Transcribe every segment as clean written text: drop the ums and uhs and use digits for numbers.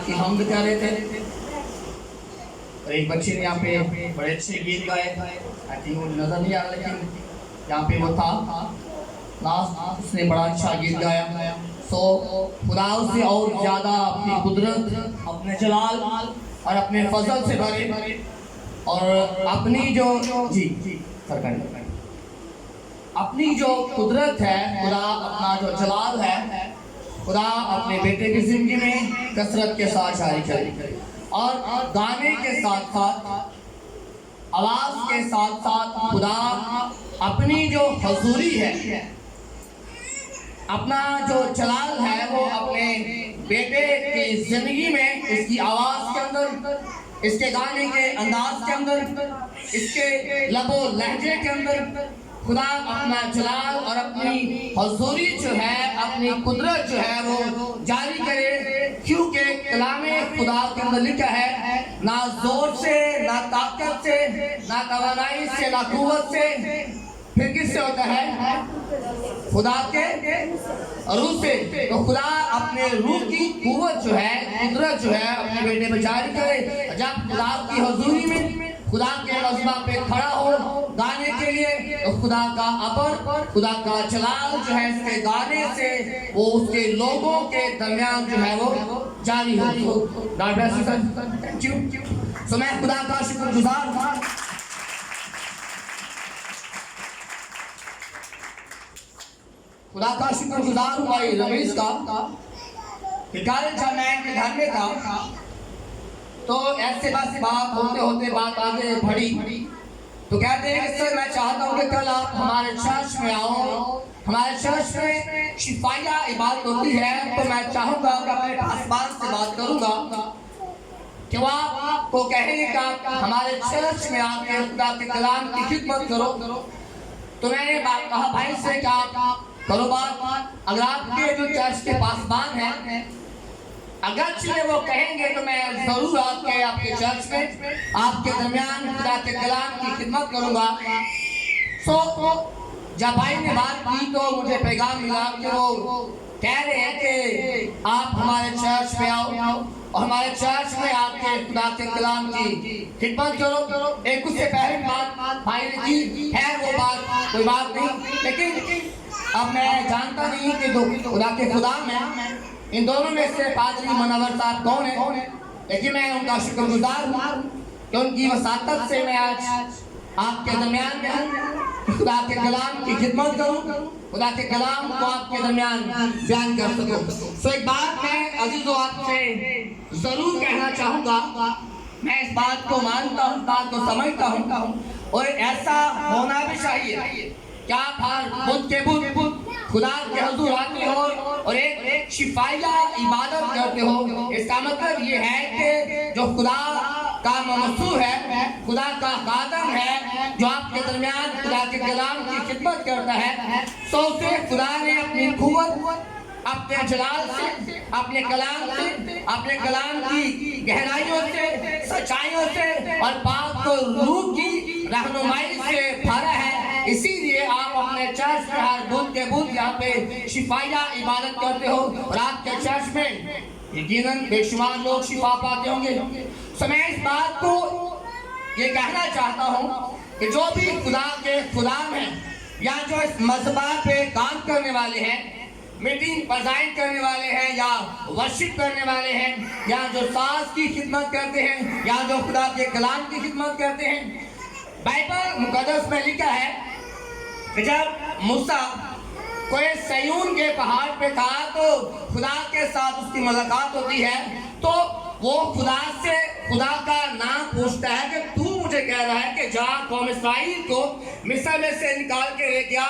کی حمد کر رہے تھے اور ایک بچے نے یہاں پہ بڑے اچھے گیت گائے. آئی تھنک وہ نظر نہیں آ رہا لیکن یہاں پہ وہ تھا. اس نے بڑا اچھا گیت گایا. سو خدا سے اور زیادہ اپنی قدرت، اپنے جلال اور اپنے فضل سے بھرے اور اپنی جو اپنی جو قدرت ہے، خدا اپنا جو جلال ہے، خدا اپنے بیٹے کی زندگی میں کثرت کے ساتھ جاری کرے اور گانے کے ساتھ ساتھ، آواز کے ساتھ ساتھ خدا اپنی جو حضوری ہے، اپنا جو جلال ہے وہ اپنے بیٹے کی زندگی میں، اس کی آواز کے اندر، اس کے گانے کے انداز کے اندر، اس کے لب و لہجے کے اندر خدا اپنا جلال اور اپنی حضوری جو ہے، اپنی قدرت جو ہے وہ جاری کرے. کیونکہ کلام خدا کے اندر لکھا ہے، نہ زور سے، نہ طاقت سے، نہ توانائی سے، نہ قوت سے، پھر کس سے ہوتا ہے؟ خدا کے روح سے. تو خدا اپنے روح کی قوت جو ہے، قدرت جو ہے اپنے بیٹے میں جاری کرے. جب خدا کی حضوری میں خدا کے مذبح پہ کھڑا ہو گانے کے لیے، تو خدا کا ابر، خدا کا جلال جو ہے اس کے گانے سے وہ اس کے لوگوں کے درمیان جو ہے وہ جاری ہو. God bless you sir. Thank you. So میں خدا کا شکر گزار ہوں. خدا کا شکر گزار ہوں بھائی رمیش کا کہ کالج جب میں گھر میں تھا تو ایسے بس بات ہوتے ہوتے بات آگے بڑھی تو کہتے ہیں کہ سر میں چاہتا ہوں کہ کل آپ ہمارے چرچ میں آؤ. ہمارے چرچ میں شفائیہ عبادت ہوتی ہے تو میں چاہوں گا کہ اپنے پاسبان سے بات کروں گا کہ وہ آپ کو کہیں کہ آپ ہمارے چرچ میں آ کے خدا کے کلام کی خدمت کرو. تو میں نے کہا بھائی سے کہ آپ کرو بات. اگر آپ کے جو چرچ کے پاسبان ہیں اگرچہ وہ کہیں گے تو میں ضرور آپ کے چرچ میں آپ کے درمیان خدا کے کلام کی خدمت کروں گا. سو جب بھائی نے بات کی تو مجھے پیغام ملا کہ وہ کہہ رہے ہیں کہ آپ ہمارے چرچ میں آؤ اور ہمارے چرچ میں آپ کے خدا کے کلام کی خدمت کرو. ایک اس سے پہلے بات بھائی نے کی ہے، وہ بات کوئی بات نہیں، لیکن اب میں جانتا نہیں کہ دو خدا کے خدا میں ان دونوں میں سے پادری منور صاحب کون ہیں، لیکن میں ان کا شکر گزار ہوں کہ ان کی وساطت سے میں آج آپ کے درمیان میں ہوں، خدا کے کلام کی خدمت کروں، خدا کے کلام کو آپ کے درمیان بیان کر سکوں. سو ایک بات میں عزیزو آپ سے ضرور کہنا چاہوں گا. میں اس بات کو مانتا ہوں، بات کو سمجھتا ہوں اور ایسا ہونا بھی چاہیے کہ آپ ہر بدھ کے بدھ خدا کے حضور آتے ہو اور ایک شفائیہ عبادت کرتے ہو. اس کا مطلب یہ ہے کہ جو خدا کا ممسوح ہے، خدا کا خادم ہے، جو آپ کے درمیان خدا کے کلام کی خدمت کرتا ہے، تو اسے خدا نے اپنی قوت، اپنے جلال سے، اپنے کلام کی گہرائیوں سے، سچائیوں سے اور پاک روح کی رہنمائی سے بھرا ہے. اسی لیے آپ اپنے چرچ میں ہر بدھ کے بدھ یہاں پہ شفائیہ عبادت کرتے ہو اور آپ کے چرچ میں یقیناً بے شمار لوگ شفا پاتے ہوں گے. سو میں اس بات کو یہ کہنا چاہتا ہوں کہ جو بھی خدا کے غلام ہیں یا جو اس مذہبہ پہ کام کرنے والے ہیں، میٹنگ پرزائن کرنے والے ہیں یا ورشپ کرنے والے ہیں یا جو ساز کی خدمت کرتے ہیں یا جو خدا کے کلام کی خدمت کرتے ہیں، بائبل مقدس میں لکھا ہے کہ جب موسیٰ کوئی سیون کے پہاڑ پہ تھا تو خدا کے ساتھ اس کی ملاقات ہوتی ہے تو وہ خدا سے خدا کا نام پوچھتا ہے کہ تو مجھے کہہ رہا ہے کہ جا قوم اسرائیل کو مصر میں سے نکال کے لے گیا.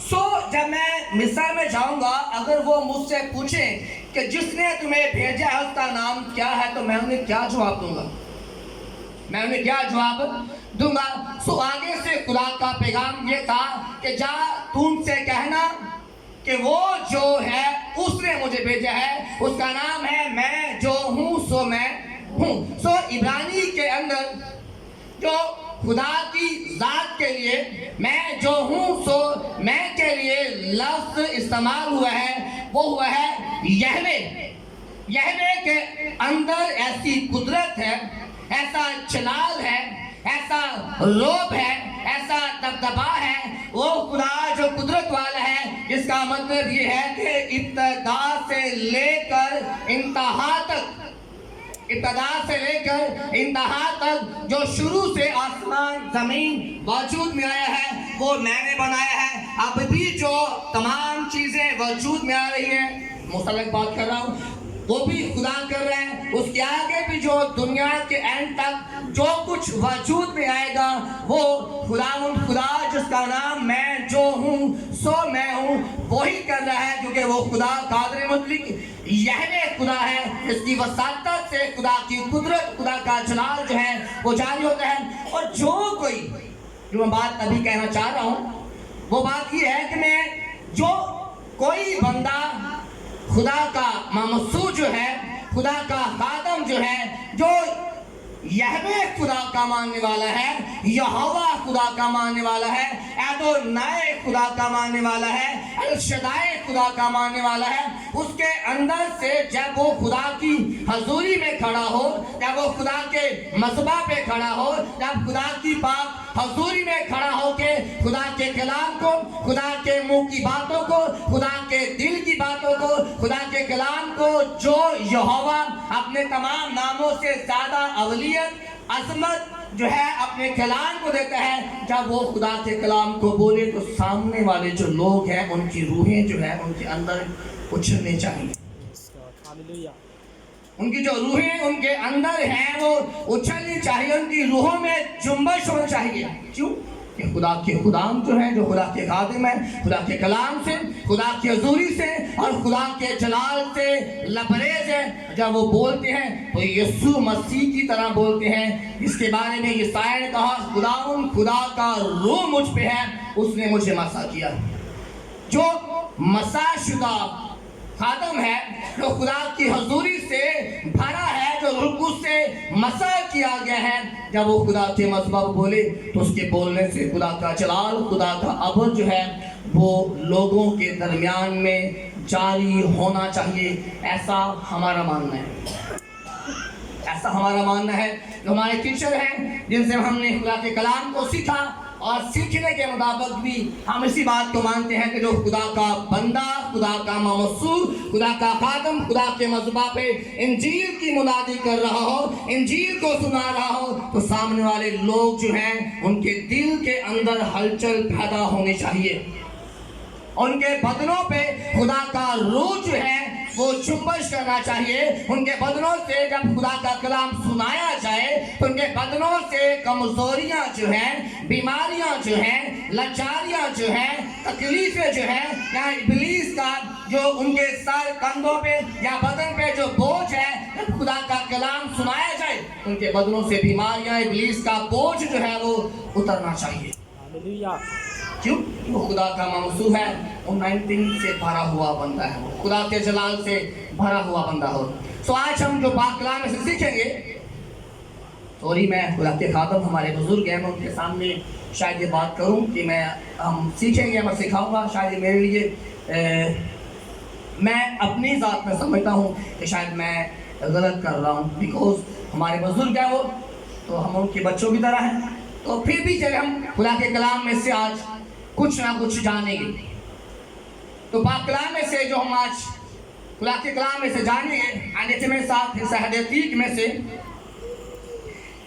سو جب میں مصر میں جاؤں گا، اگر وہ مجھ سے پوچھیں کہ جس نے تمہیں بھیجا ہے اس کا نام کیا ہے، تو میں انہیں کیا جواب دوں گا؟ سو آگے سے خدا کا پیغام یہ تھا کہ جا تم سے کہنا کہ وہ جو ہے اس نے مجھے بھیجا ہے، اس کا نام ہے میں جو ہوں سو میں ہوں. سو عبرانی کے اندر جو خدا کی ذات کے لیے میں جو ہوں سو میں کے لیے لفظ استعمال ہوا ہے وہ ہوا ہے یہوے کے अंदर ऐसी कुदरत है, ऐसा जलाल है, ऐसा रोब है, ऐसा दबदबा है, वो खुदा जो कुदरत वाला है, जिसका मतलब ये है कि इब्तदा से लेकर इंतहा तक, इब्तदा से लेकर इंतहा तक जो शुरू से आसमान जमीन वजूद में आया है वो मैंने बनाया है। अब भी जो तमाम चीजें वजूद में आ रही हैं, मुसलक बात कर रहा हूँ, वो भी खुदा कर रहे हैं। उसके आगे भी जो दुनिया के एंड तक जो कुछ वजूद में आएगा वो खुदा जिसका नाम मैं जो हूँ सो मैं हूँ वही कर रहा है, क्योंकि वो खुदा कादिर मुतलक यहवे खुदा है। इसकी वसातत से खुदा की कुदरत, खुदा का जलाल जो है वो जारी होता है। और जो मैं बात अभी कहना चाह रहा हूँ वो बात ये है कि मैं जो कोई बंदा खुदा का ममसू जो है, खुदा का खादम जो है, जो यहवे खुदा का मानने वाला है, यहोवा खुदा का मानने वाला है, एदोनाय खुदा का मानने वाला है, अल शदाय खुदा का मानने वाला है, उसके अंदर से जब वो खुदा की हजूरी में खड़ा हो, जब वो खुदा के मसबा पे खड़ा हो, जब खुदा की पाक हजूरी में खड़ा हो के खुदा के कलाम को, खुदा के मुंह की बातों को, खुदा के दिल की बातों को, खुदा के कलाम को जो यहोवा अपने तमाम नामों से ज्यादा अवलियत, अजमत जो है अपने कलाम को देता है, जब वो खुदा के कलाम को बोले तो सामने वाले जो लोग हैं उनकी रूहें जो है उनके अंदर उछलने चाहिए। उनकी जो रूहें उनके अंदर हैं वो उछलनी चाहिए, उनकी रूहों में जुम्बश होनी चाहिए। क्यों? कि खुदा के खुदाम जो है, जो खुदा के खादिम है, खुदा के कलाम से, खुदा की हजूरी से और खुदा के जलाल से लबरेज है। जब वो बोलते हैं तो यीशु मसीह की तरह बोलते हैं, इसके बारे में यशायाह ने कहा, खुदा का रूह मुझ पे है, उसने मुझे मसा किया। जो मसाशुदा खादम है, जो खुदा की हजूरी से भरा है, जो रुकू से मसा किया गया है, जब वो खुदा के मसबब बोले तो उसके बोलने से खुदा का जलाल, खुदा का अबर जो है वो लोगों के दरमियान में जारी होना चाहिए। ऐसा हमारा मानना है, ऐसा हमारा मानना है। जो हमारे टीचर हैं जिनसे हमने खुदा के कलाम को सीखा और सीखने के मुताबिक भी हम इसी बात को मानते हैं कि जो खुदा का बंदा, खुदा का ममसूर, खुदा का खादम, खुदा के मज़बा पे इंजील की मुनादी कर रहा हो, इंजील को सुना रहा हो, तो सामने वाले लोग जो हैं उनके दिल के अंदर हलचल पैदा होनी चाहिए। उनके बदनों पे खुदा का रूह जो है वो जुम्बश करना चाहिए। उनके बदनों से जब खुदा का कलाम सुनाया जाए तो उनके बदनों से कमजोरियां जो हैं, बीमारियां जो हैं, लाचारियां जो हैं, तकलीफें जो हैं, या इब्लीस का जो उनके सर कंधों पे या बदन पे जो बोझ है, जब खुदा का कलाम सुनाया जाए उनके बदनों से बीमारियां, इब्लीस का बोझ जो है वो उतरना चाहिए। क्यों? वो खुदा का ममसूह है, वो 19 से भरा हुआ बंदा है, वो खुदा के जलाल से भरा हुआ बंदा हो। तो आज हम जो पाक कलाम में से सीखेंगे, सॉरी मैं खुदा के खादम हमारे बुजुर्ग हैं, मैं उनके सामने शायद ये बात करूं कि हम सीखेंगे, मैं सिखाऊंगा, शायद मेरे लिए मैं अपनी ज़ात में समझता हूँ कि शायद मैं गलत कर रहा हूँ, बिकॉज हमारे बुजुर्ग हैं वो, तो हम उनके बच्चों की तरह हैं। तो फिर भी चले हम खुदा के कलाम में से आज कुछ ना कुछ जानेंगे। तो पाक कलाम में से जो हम आज खुदा के कलाम में से जानेंगे, आने मेरे साथ हदीस में से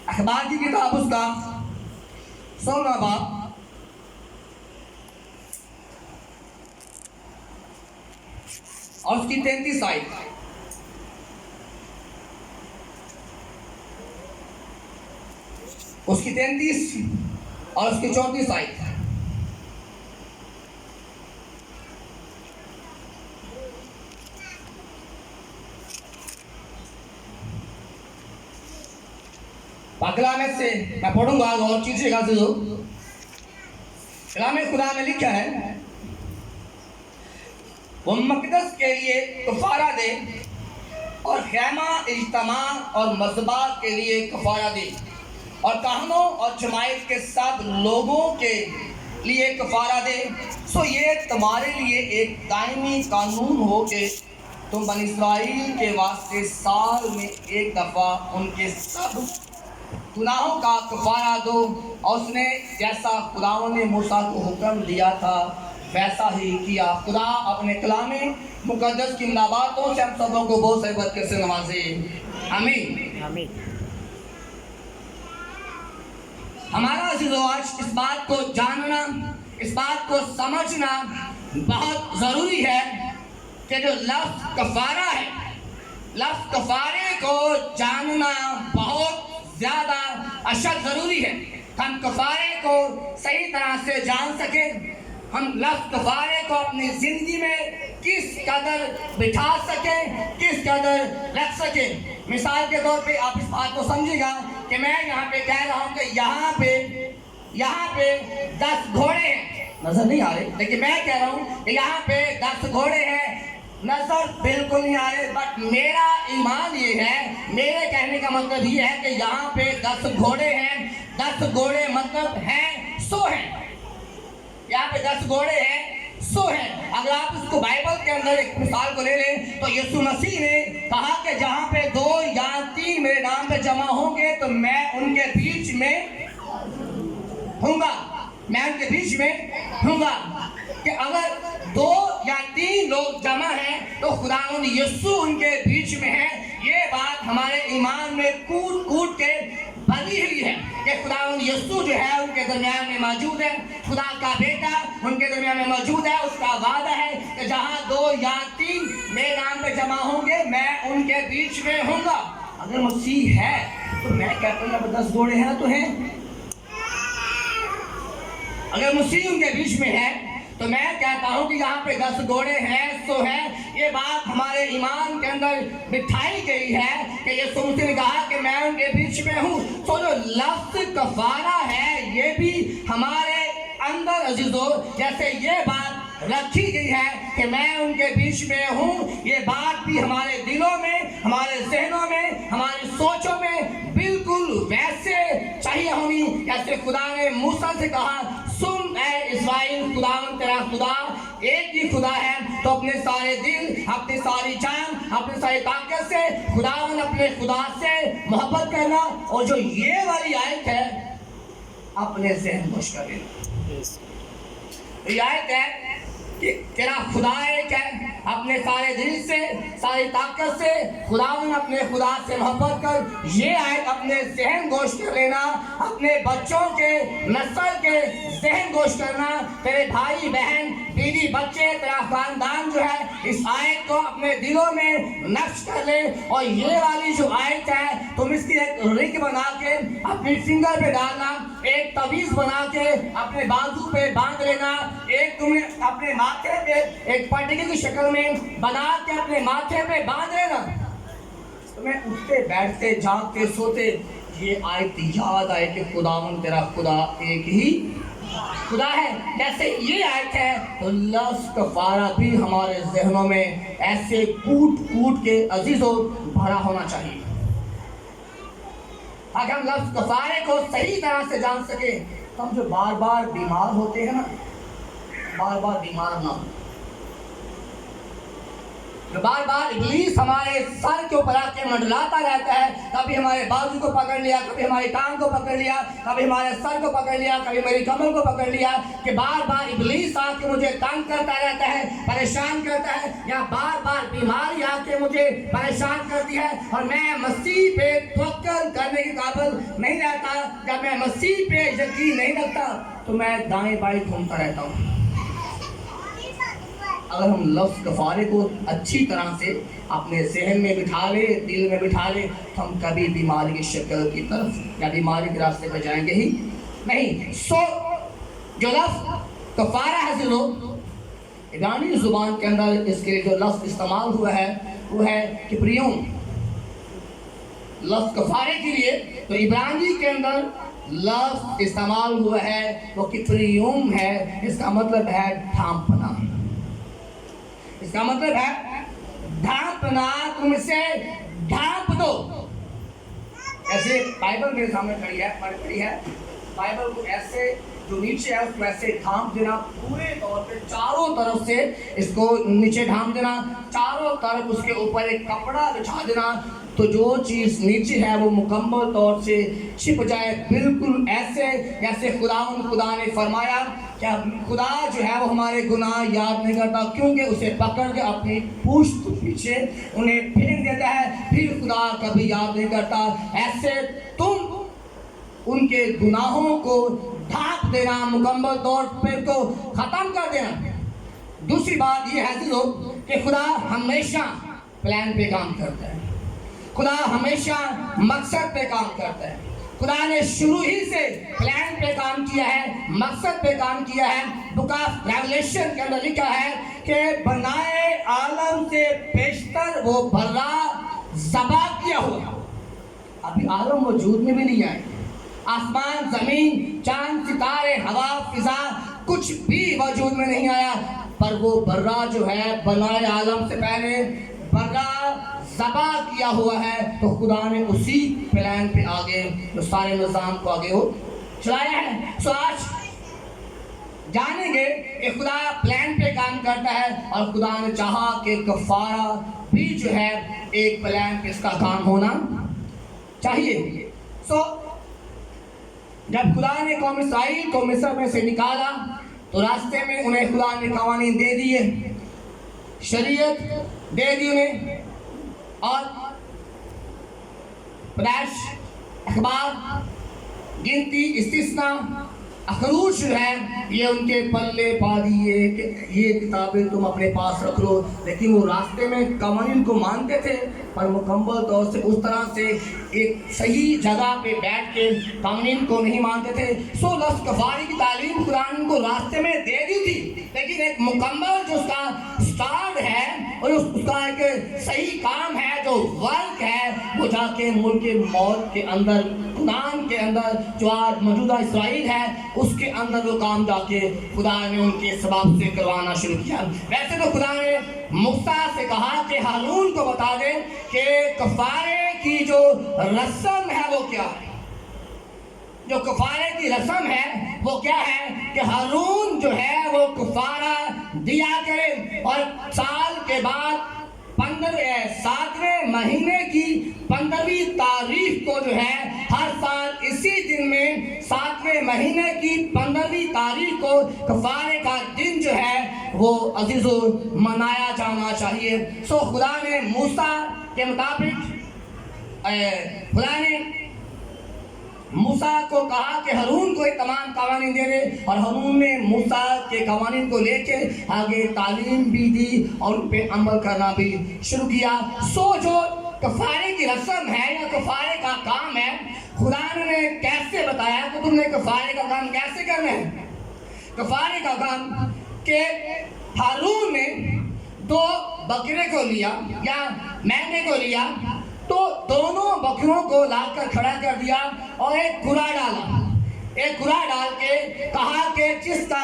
अखबार की किताब उसका 16वां बाब और उसकी 33 आयत, उसकी 33 और उसकी 34 आयत। कलाम में से मैं पढ़ूंगा और कीजिएगा जो कलाम खुदा में लिखा है, वो मकदस के लिए कफारा दे और खैमा इज्तिमा और मज़बा के लिए कफारा दे और काहनों और जमायत के सब लोगों के लिए कफारा दे, सो ये तुम्हारे लिए एक दायमी कानून हो के तुम बनी इस्राइल के वास्ते साल में एक दफ़ा उनके सब गुनाहों का कफारा दो। और उसने जैसा खुदावंद ने मूसा को हुक्म दिया था वैसा ही किया। खुदा अपने कलामे मुकद्दस की बातों से हम सबों को बहुत सारी बरकत से नवाजे। आमीन आमीन। हमारा अज़ीज़ों, आज इस बात को जानना, इस बात को समझना बहुत ज़रूरी है कि जो लफ्ज़ कफ़ारा है, लफ्ज़ कफ़ारे को जानना बहुत ज़्यादा अशद ज़रूरी है। हम कफ़ारे को सही तरह से जान सकें, हम लफ्ज़ कफ़ारे को अपनी ज़िंदगी में किस कदर बिठा सकें, किस कदर रख सकें। मिसाल के तौर पे आप इस बात को समझिएगा कि मैं यहाँ पे कह रहा हूँ कि यहाँ पे 10 घोड़े हैं, नजर नहीं आ रहे, लेकिन मैं कह रहा हूँ कि यहाँ पे 10 घोड़े हैं, नजर बिल्कुल नहीं आ रहे। बट मेरा ईमान ये है, मेरे कहने का मतलब ये है कि यहाँ पे 10 घोड़े हैं। 10 घोड़े मतलब हैं 100 हैं। यहाँ पे 10 घोड़े हैं, 100 हैं। अगर आप इसको बाइबल के अंदर एक मिसाल को ले लें तो यीशु मसीह ने कहा कि जहाँ पे 2 या 3 मेरे नाम पे जमा होंगे तो मैं उनके बीच में हूँगा, मैं उनके बीच में हूँगा। कि अगर 2 या 3 लोग जमा हैं तो खुदावंद यीशु उनके बीच में है। ये बात हमारे ईमान में कूट कूट के बनी हुई है कि खुदावंद यीशु जो है उनके दरमियान में मौजूद है, खुदा का बेटा उनके दरमियान में मौजूद है। उसका वादा है कि जहाँ 2 या 3 मेरे नाम पे जमा होंगे मैं उनके बीच में हूँगा। अगर मसीह है तो मैं कहता हूँ 10 घोड़े हैं तो हैं। अगर मसीह उनके बीच में है तो मैं कहता हूँ कि यहाँ पे 10 घोड़े हैं, 100 हैं। ये बात हमारे ईमान के अंदर बिठाई गई है कि यीशु मसीह ने कहा कि मैं उनके बीच में हूँ। तो जो लफ्ज़ कफ़ारा है ये भी हमारे अंदर अज़ीज़ों, जैसे ये बात रखी गई है कि मैं उनके बीच में हूँ, ये बात भी हमारे दिलों में, हमारे ज़हनों में, हमारी सोचों में बिल्कुल वैसे चाहिए होनी जैसे खुदा ने मूसा से कहा, सुन ऐ इस्राएल, खुदावंद तेरा खुदा एक ही खुदा है। तो अपने सारे दिल, अपनी सारी जान, अपनी सारी ताकत से खुदावंद अपने खुदा से मोहब्बत करना। और जो ये वाली आयत है अपने ज़हन गोश कर लेना। ये आयत है कि तेरा खुदा एक है, अपने सारे दिल से, सारी ताकत से खुदावंद अपने खुदा से मोहब्बत कर। ये आयत अपने ज़हन गोश कर लेना, अपने बच्चों के नस्ल के ज़हन गोश करना। तेरे भाई बहन, बीवी बच्चे, तेरा खानदान जो है इस आयत को अपने दिलों में नक्श कर ले। और ये वाली जो आयत है तुम इसकी एक रिंग बना के अपनी फिंगर पे डालना, एक तवीज़ बना के अपने बाजू पे बांध लेना, एक तुमने अपने माथे पे एक पट्टी की शक्ल में बना के अपने माथे पे बांध लेना। तुम्हें उठते बैठते जागते सोते ये आयत याद आए कि खुदावंद तेरा खुदा एक ही खुदा है। जैसे ये आयत है तो लफ्ज़ कफ़ारा भी हमारे ज़हनों में ऐसे कूट कूट के अज़ीज़ों भरा होना चाहिए। अगर हम लफ्ज़ कफ़ारे को सही तरह से जान सके तो हम जो बार बार बीमार होते हैं ना, बार बार बीमार ना हो। जो बार बार इब्लीस हमारे सर के ऊपर आके मंडलाता रहता है, कभी हमारे बाजू को पकड़ लिया, कभी हमारी टांग को पकड़ लिया, कभी हमारे सर को पकड़ लिया, कभी मेरी कमर को पकड़ लिया, कि बार बार इब्लीस आके मुझे तंग करता रहता है, परेशान करता है, या बार बार बीमारी आके मुझे परेशान करती है और मैं मसीह पे तवक्कुल करने के काबिल नहीं रहता। जब मैं मसीह पे यकीन नहीं रखता तो मैं दाएं बाएं घूमता रहता हूँ। अगर हम लफ्ज़ कफ़ारे को अच्छी तरह से अपने ज़हन में बिठा ले, दिल में बिठा ले, तो हम कभी बीमारी की शक्ल की तरफ या बीमारी के रास्ते पर जाएंगे ही नहीं। जो लफ्ज़ कफ़ारा है इब्रानी ज़ुबान के अंदर इसके लिए जो लफ्ज़ इस्तेमाल हुआ है वो है किप्रियुम। लफ्ज़ कफ़ारे के लिए तो इब्रानी के अंदर लफ्ज़ इस्तेमाल हुआ है वो किप्रियुम है। इसका मतलब है ढांपना। इसका मतलब है ढांपना, तुम इसे ढांप दो। ऐसे बाइबल मेरे सामने खड़ी है, पढ़ी है, बाइबल को ऐसे जो नीचे है उसको ऐसे ढांप देना पूरे तौर पे, चारों तरफ से इसको नीचे ढांप देना, चारों तरफ उसके ऊपर एक कपड़ा बिछा देना, तो जो चीज़ नीचे है वो मुकम्मल तौर से छिप जाए, बिल्कुल ऐसे जैसे खुदा ने फरमाया क्या खुदा जो है वो हमारे गुनाह याद नहीं करता, क्योंकि उसे पकड़ के अपनी पूंछ पीछे उन्हें फेंक देता है, फिर खुदा कभी याद नहीं करता। ऐसे तुम उनके गुनाहों को ढांप देना, मुकम्मल तौर पे को ख़त्म कर देना। दूसरी बात ये है लोग कि खुदा हमेशा प्लान पे काम करता है, खुदा हमेशा मकसद पे काम करता है। खुदा ने शुरू ही से प्लान पे काम किया है, मकसद पे काम किया है। बुक ऑफ रेवलेशन के अंदर लिखा है कि बनाए आलम से बेशतर वो बर्रा ज़बा किया हुआ, अभी आलम वजूद में भी नहीं आए, आसमान ज़मीन चांद सितारे हवा फिजा कुछ भी वजूद में नहीं आया, पर वो बर्रा जो है बनाए आलम से पहले बर्रा ज़बा किया हुआ है। तो खुदा ने उसी प्लान पे आगे जो सारे निज़ाम को आगे वो चलाया है। सो आज जानेंगे कि खुदा प्लान पे काम करता है और खुदा ने चाहा कि कफ़ारा भी जो है एक प्लान पे इसका काम होना चाहिए। सो जब खुदा ने कौम इस्राइल को मिस्र में से निकाला तो रास्ते में उन्हें खुदा ने कवानीन दे दिए, शरीयत दे दी उन्हें, और पैदाइश, अखबार, गिनती, इस्तिस्ना, अखरूज है ये उनके पल्ले पा दिए कि ये किताबें तुम अपने पास रख लो। लेकिन वो रास्ते में कवानीन को मानते थे पर मुकम्मल तौर से उस तरह से एक सही जगह पे बैठ के कवानीन को नहीं मानते थे। सो लफ्ज़ कफ़ारे की तालीम कुरान को रास्ते में दे दी थी, लेकिन एक मुकम्मल जो उसका स्टार्ट है और उसका एक सही काम है, जो वर्क है, वो जाके मुल्क मौत के अंदर, कुरान के अंदर जो आज मौजूदा इसराइल है उसके अंदर वो काम जाके खुदा ने उनके सबब से करवाना शुरू किया। वैसे तो खुदा ने मूसा से कहा कि हारून को बता दे कि कफ़ारे की जो रस्म है वो क्या है, जो कफ़ारे की रस्म है वो क्या है कि हारून जो है वो कफ़ारा दिया करे और साल के बाद 7वें महीने की 15वीं तारीख को जो है हर साल इसी दिन में 7वें महीने की 15वीं तारीख को कफ़ारे का दिन जो है वो अज़ीज़ो मनाया जाना चाहिए। सो खुदा ने मूसा के मुताबिक खुदा ने मूसा को कहा कि हारून को एक तमाम कवानीन दे दे, और हारून ने मूसा के कवानीन को लेके आगे तालीम भी दी और उन पे अमल करना भी शुरू किया। सो जो कफ़ारे की रस्म है या कफ़ारे का काम है, खुदा ने कैसे बताया कि तुमने कफ़ारे का काम कैसे करना है। कफ़ारे का काम कि हारून ने 2 बकरे को लिया या मेंढे को लिया, तो दोनों बकरों को लाकर खड़ा कर दिया और एक कुरा डाला, एक कुरा डाल के कहा कि जिसका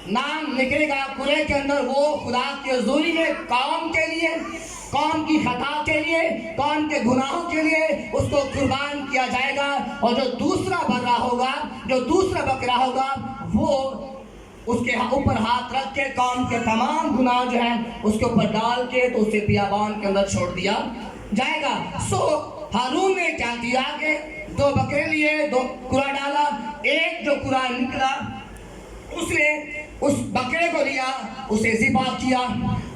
नाम निकलेगा कुरे के अंदर वो खुदा की हज़ूरी में कौम के लिए, कौम की खता के लिए, कौम के गुनाहों के लिए उसको कुर्बान किया जाएगा। और जो दूसरा बकरा होगा, जो दूसरा बकरा होगा वो उसके ऊपर हाथ रख के कौम के तमाम गुनाह जो है उसके ऊपर डाल के तो उसे बियाबान के अंदर छोड़ दिया जाएगा। सो हारून ने क्या किया कि 2 बकरे लिए, 2 कुरा डाला, एक जो कुरा निकला उसने उस बकरे को लिया, उसे ज़िबा किया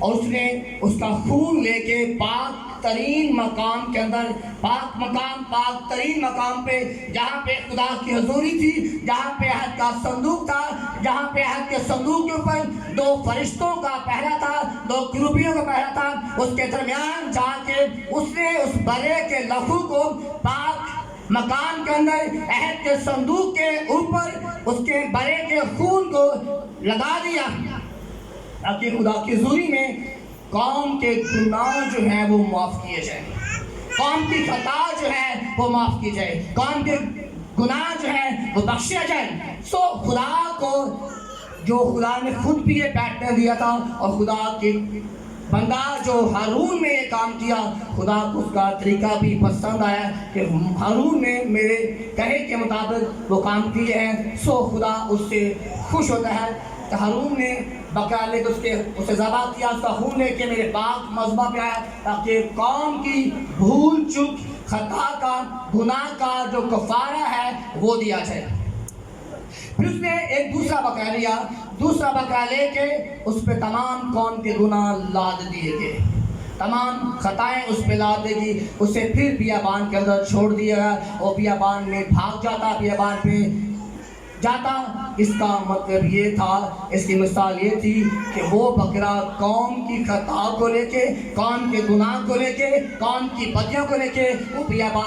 और उसने उसका खून लेके पाक तरीन मकाम के अंदर, पाक मकाम, पाक तरीन मकाम पे जहाँ पे खुदा की हज़ूरी थी, जहाँ पे अहद का संदूक था, जहाँ पे अहद के संदूक के ऊपर 2 फरिश्तों का पहरा था, 2 किरूबियों का पहरा था, उसके दरमियान जाके उसने उस बरे के लहू को पाक मकान के अंदर अहद के संदूक के ऊपर उसके बरे के खून को लगा दिया ताकि खुदा की हज़ूरी में कौम के गुनाह जो है वो माफ़ किए जाए, कौम की खता जो है वो माफ़ की जाए, कौम के गुनाह जो है वो बख्शा जाए। सो खुदा को जो खुदा ने खुद भी ये पैटर्न दिया था और खुदा के बंदा जो हारून ने ये काम किया, खुदा को उसका तरीका भी पसंद आया कि हारून ने मेरे कहे के मुताबिक वो काम किए हैं, सो खुदा उससे खुश होता है। तो हारून ने बकरा लेकर उसे ज़बह किया, उसका खून लेके मेरे पाक मज़बा पे आया ताकि कौम की भूल चूक, खता का, गुनाह का जो कफ़ारा है वो दिया जाए। फिर उसने एक दूसरा बकरा लिया, दूसरा बकरा लेके उस पे तमाम कौम के गुनाह लाद दिए गए, तमाम खताएं उस पे लाद देगी। उसे फिर बियाबान के अंदर छोड़ दिया गया और बियाबान में भाग जाता, बियाबान पे जाता। इसका मतलब ये था, इसकी मिसाल ये थी कि वो बकरा कौम की खता को लेके, कौम के गुनाह को लेके, कौम की बदियों को लेके वो बियाबान